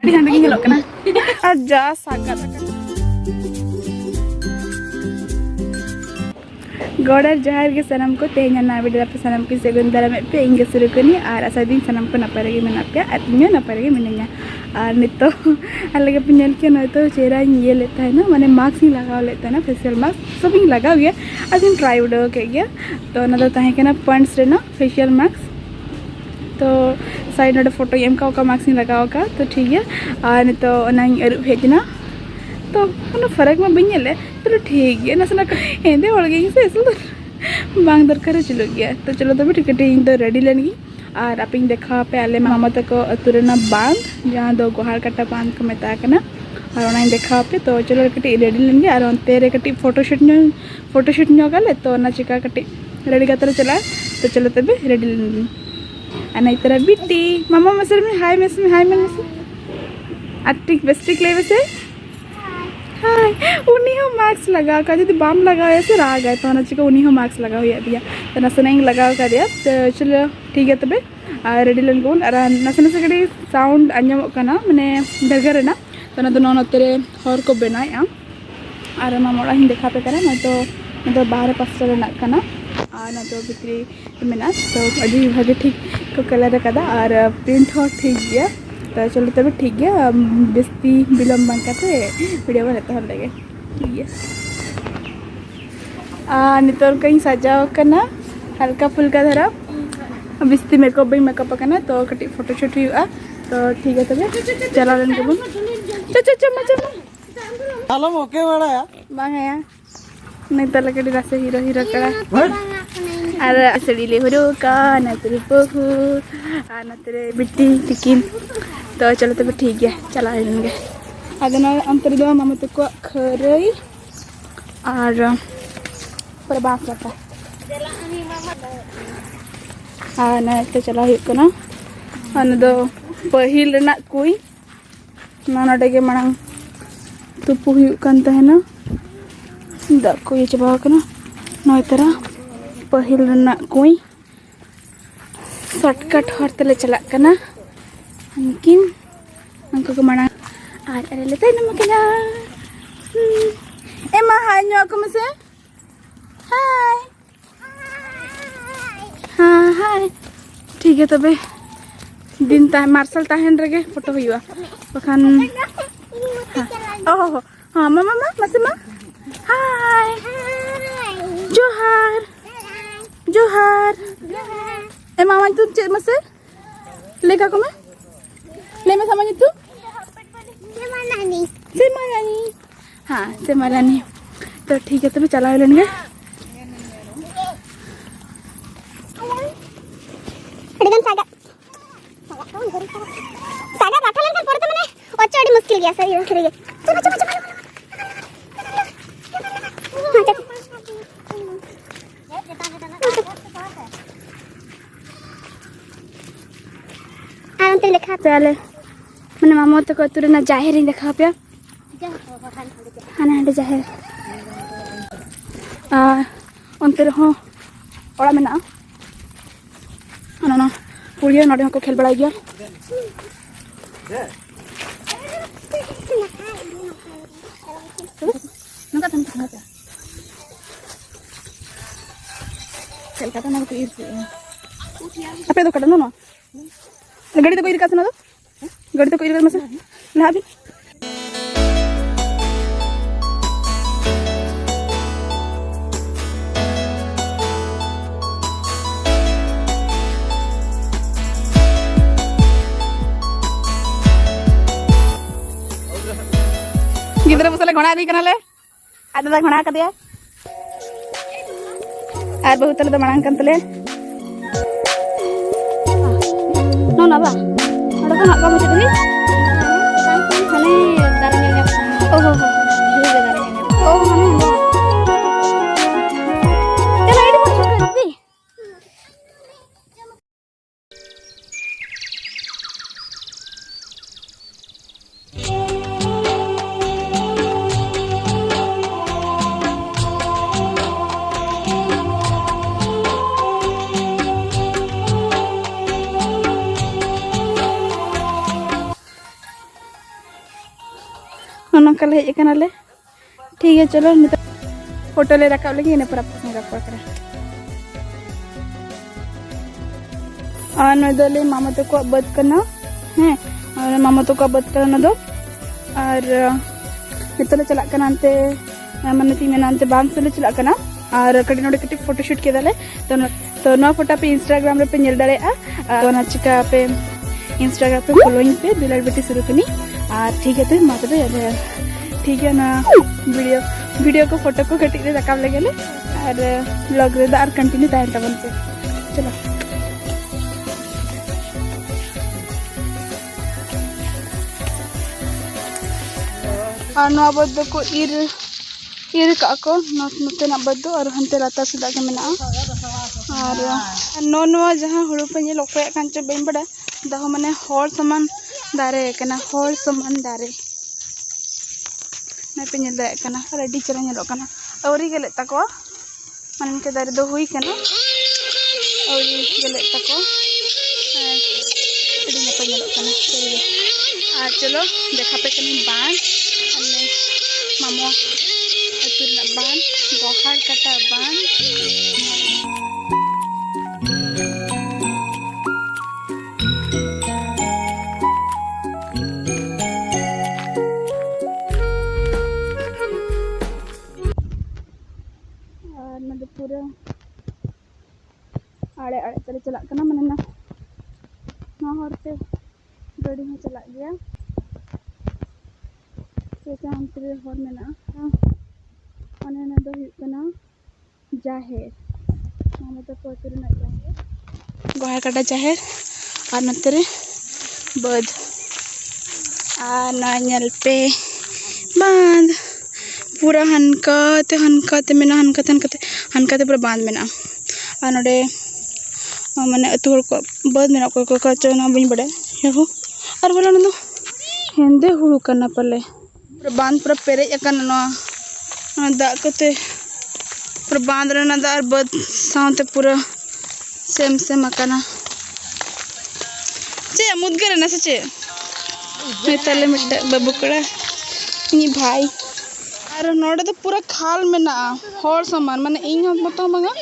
Di hande gi nyelok kana. Aja sagat akan. Godar jahar ke sanam ko tehnya na video apa sanam ki segun dalam pe inge Surukuni ar asadin sanam ko napar lagi menapya artinya napar lagi menanya ar nito अलग पिन्यल के ना तो चेहरा ये लेता है ना मैंने मास्क ही लगा लेता है ना फेशियल मास्क सब ही लगा गया आज हम ट्राई उड़ा के गया तो ना तो ताहे के ना पॉइंट्स रे ना फेशियल मास्क तो साइड नोट फोटो एम का मास्क ही लगा होगा तो ठीक है और नहीं तो ना अरुप भेजना तो ना फर्क में बन ले तो ठीक है ना सुना हिंदी बोल गई से तो बांग दरकार चलो गया तो चलो तो भी टिकट इन तो रेडी लेनी और आप देखा पे आले मामा तक अतुरना बांध जहाँ दो गोहार कट्टा बांध को मेता करना और उन्हें देखा पे तो चलो कटी रेडी लेंगे और तेरे कटी फोटोशूट गले तो ना चिका कटी रेडी का तरह चला तो चलो तभी रेडी लेंगे अना इतना बिट्टी मामा मसर में हाय में अट्टिक बेस्टिक ले वैसे हाय उन्हीं हो मार्क्स लगा का जो बाम लगा ऐसे राग है तो ना चिका उन्हीं हो मार्क्स लगा हुआ दिया तो नसे नहीं लगा कर दिया तो चलो ठीक है तबे रेडी लेन को और नसे कड़ी साउंड अंजम करना मैंने डगर ना तो ना दोनों तेरे हर को बनाया और मामोड़ा ही देखा पे करा ना तो बाहर पास ना करना और ना तो भित्री मेना तो अभी भागे ठीक को कलर कदा और प्रिंट हो ठीक गया तो चलो तब ठीक है बेस्ती विलम्ब बन करते वीडियो बनाते हैं लगे ठीक है नितर कहीं सजाव करना हल्का फुल्का धरा बेस्ती मेकअप करना तो कटी फोटोशूट हुआ तो ठीक है तब चला लेन के बोल चमा आलम ओके बड़ा या बांग या नहीं तो लकड़ी रास्ते हीरो करा अरे असली ले हुरो का ना तेरे बहू ना तेरे बिट्टी टिकिन तो चलो तब ठीक है चला लेंगे अदना अंतर दो मामा तो को खरई और पर बात करता हाँ ना तो चला ही को ना अन दो पहिल ना कोई ना के मणंग तुपु हुई कांता है ना दा को ये चबा करना नई तरह पहिल ना कोई शॉर्टकट हर तले चला करना mungkin angka kemana ada letak nama kita emang hanya aku masih hai ठीक है तबे दिन ता मार्शल ताहन रगे फोटो हुआ बखान ओह हाँ मामा masih मा हाय जोहार emang itu cek masih lega aku mah ले में समझ तू सेमारानी हाँ सेमारानी तो ठीक है तभी चला लेंगे सागा बैठा लेकर पड़ता मैंने और चढ़ी मुश्किल गया सर ये खेलेंगे चलो हाँ लिखा चले मैंने मामो तक तुरना जाहिर ही देखा पे हाँ ना जाहिर अंतर हो ओड़ा में ना ना पुड़िया नोड़े को खेल बड़ा गया खेल का ना apa itu kadang no गाड़ी तो कोई रिका सुना दो गाड़ी तो कोई रिका मसा ला भी गिदरा मसाला घोड़ा दी कनाले आदा दा घोड़ा का दिया आर बहुत तले तो मांग कंतले no napa ada kan nak kamu jadi sana dalannya oh mana चलो ini mau coba sih नौका ले हेज कना ले ठीक है चलो नित फोटो ले रखा लगे इन पर आपको रखा करे और नदले मामा तो को बद करना है और मामा तो को बद करना दो और नितले चला कना अंते माने ती मेना अंते बांध से चला कना और कटी नोडे कटी फोटो शूट के दाले तो ना फोटो पे इंस्टाग्राम रे पे नेल दाड़े आ तो ना चिका पे इंस्टाग्राम पे फॉलोइंग पे दुलार बेटी सुरुकुनी और ठीक है तो मा तबे ठीक है ना वीडियो को फोटो को कटी रे रकाब लगे ले और ब्लॉग रे दा और कंटिन्यू ताहन तबन पे चलो और नवा बद को ir ka ko note na badu और हनते लाता सदा के मेना और नो जहां हुड़ू पे ये लोक पे कांचे बेन बड़ा दहो माने होर समान दारे कना होर समान दारे ना पे नेल कना और अडी चरा नेलो कना औरी गेले तको माने के दारे दो हुई कना औरी गेले तको अडी ना पे नेलो कना आ चलो देखा पे कनी बांध अन्ने मामो अतुरना बांध बहार कटा बांध और नदे पूरा आड़े आड़े तेरे चला कना मने ना होरते गाड़ी में चला गया कैसा हम तेरे होर में ना अने ना दो हुकना जाहेर मामा तो कोतुर ना जाहेर गोहा काटा जाहेर और नतरे बद आ ना नेल पे बांध पूरा हनकाते मेना हनकाते पूरा बांध मेना और नोडे माने अतु हर को बद मेना को काचो ना बई बड़े हेहु और बोला ना हेंदे हुड़ू कना पले पूरा बांध पूरा पेरेज अकन ना दा कते पूरा बांध रे ना दा और बद साउते पूरा सेम अकना चे मुदगर ना से चे नेतले मिट बाबू कड़ा नी भाई और नोडे तो पूरा खाल में ना होर समान माने इन मत मंगा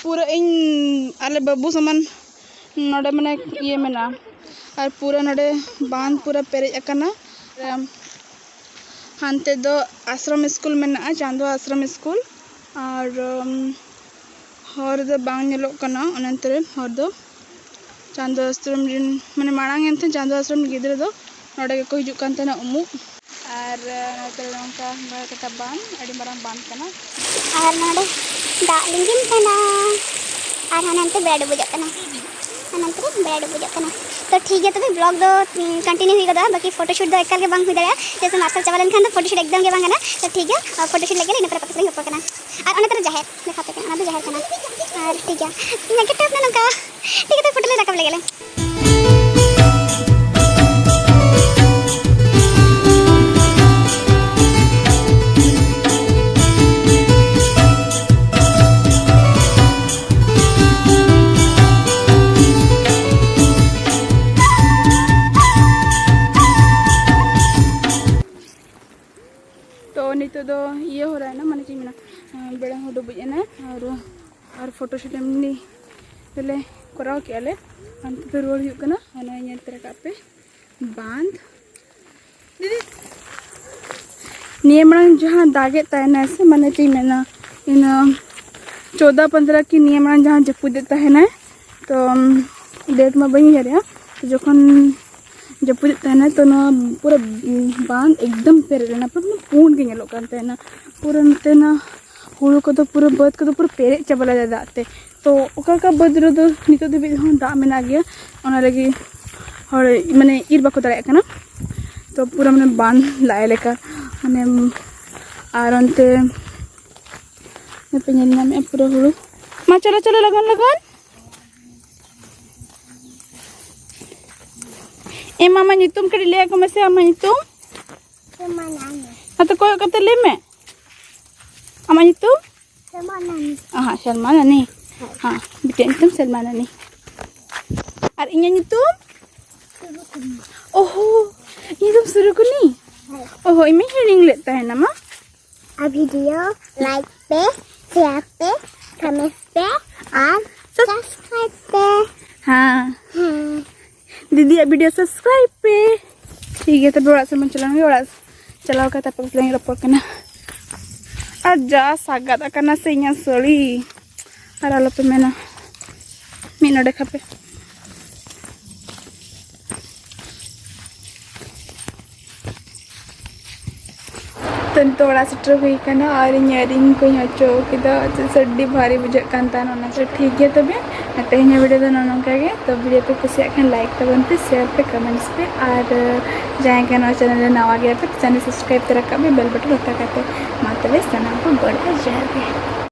पूरा इन आले बाबू समान नोडे माने ये में ना और पूरा नोडे बांध पूरा पेरेज अकना हानते दो आश्रम स्कूल में ना चांदो आश्रम स्कूल और होर दो बांग नेलो कना अनंतरे होर दो चांदो आश्रम माने मांग एनते चांदो आश्रम गिद्रे दो नोडे को हिजुक कान तेना उमु और नोते नोंका बा कटा बांध अडी मारांग बांध कना और नोडे दा लिंगिन कना और हनंते बेड बुजक कना हनंते बेड बुजक कना तो ठीक है तबे ब्लॉग दो कंटिन्यू हुई गदा बाकी फोटोशूट दो एकल के बांग हुई दया जैसे मास्टर चावल खान तो फोटोशूट एकदम के बांग ना तो ठीक है और फोटोशूट लगे इन पर पकड़ के कना और अने तरह जाहेर देखा पे कना जाहेर कना और ठीक है मैं के टप ना का ठीक है तो फोटो ले रखब लगे तो ये हो रहा है ना माने ची मेना बेड़ा हो डुबुज ना और फोटोशूट एमनी तले कराव के आले अंत तो रोड हुई कना अना नेल तरह का पे बांध दीदी नियमन जहां दागे तहना से माने ची मेना इन 14-15 की नियमन जहां जपुदे तहना तो डेट में बनी है तो जखन जपुद तहना तो ना पूरा बांध एकदम पेरेज ना पूरा पूर्ण के नेलो कान तहना पूरा नते ना हुड़ू को तो पूरा बद को तो पूरा पेरेज चाबला दाते तो ओका बद रो नितो दे हो दा मेना गया ओना लगी हर माने इर बाको दाड़े कना तो पूरा माने बांध लाए लेका माने और अंते पे नेल नामे पूरा हुड़ू मा चलो लगन ए मामा नितुम कड़ी ले को मसे अमा नितुम तो कोई कते ले में अमा नितुम हां सलमान नानी हां बिटे नितुम सलमान नानी और इnya नितुम ओहो ये तुम सुरुकुनी ओहो इमें हियरिंग लेता है ना माँ वीडियो लाइक पे, शेयर पे, कमेंट पे और सब्सक्राइब पे। हाँ दीदी वीडियो सब्सक्राइब पे ठीक है तो बड़ा से मन चलाऊंगी बड़ा चलाओ का तब लेंगे रपोर करना और जा सागत करना से यहाँ सोली और आलो पे मैंने मीनो देखा पे तो बड़ा सेटर हुई करना और इयरिंग को हचो सड्डी भारी बुझे तो ठीक है तब तेहना वीडियो तो नौका तो वीडियो पे कुछ लाइक तबन पे शेयर पे कमेंट्स पे और जहाँ के चैनल नवा गया पे चैनल सब्सक्राइब तो रखा बेल बटन रखा करते मा तबे सनाम को गड़ा जहर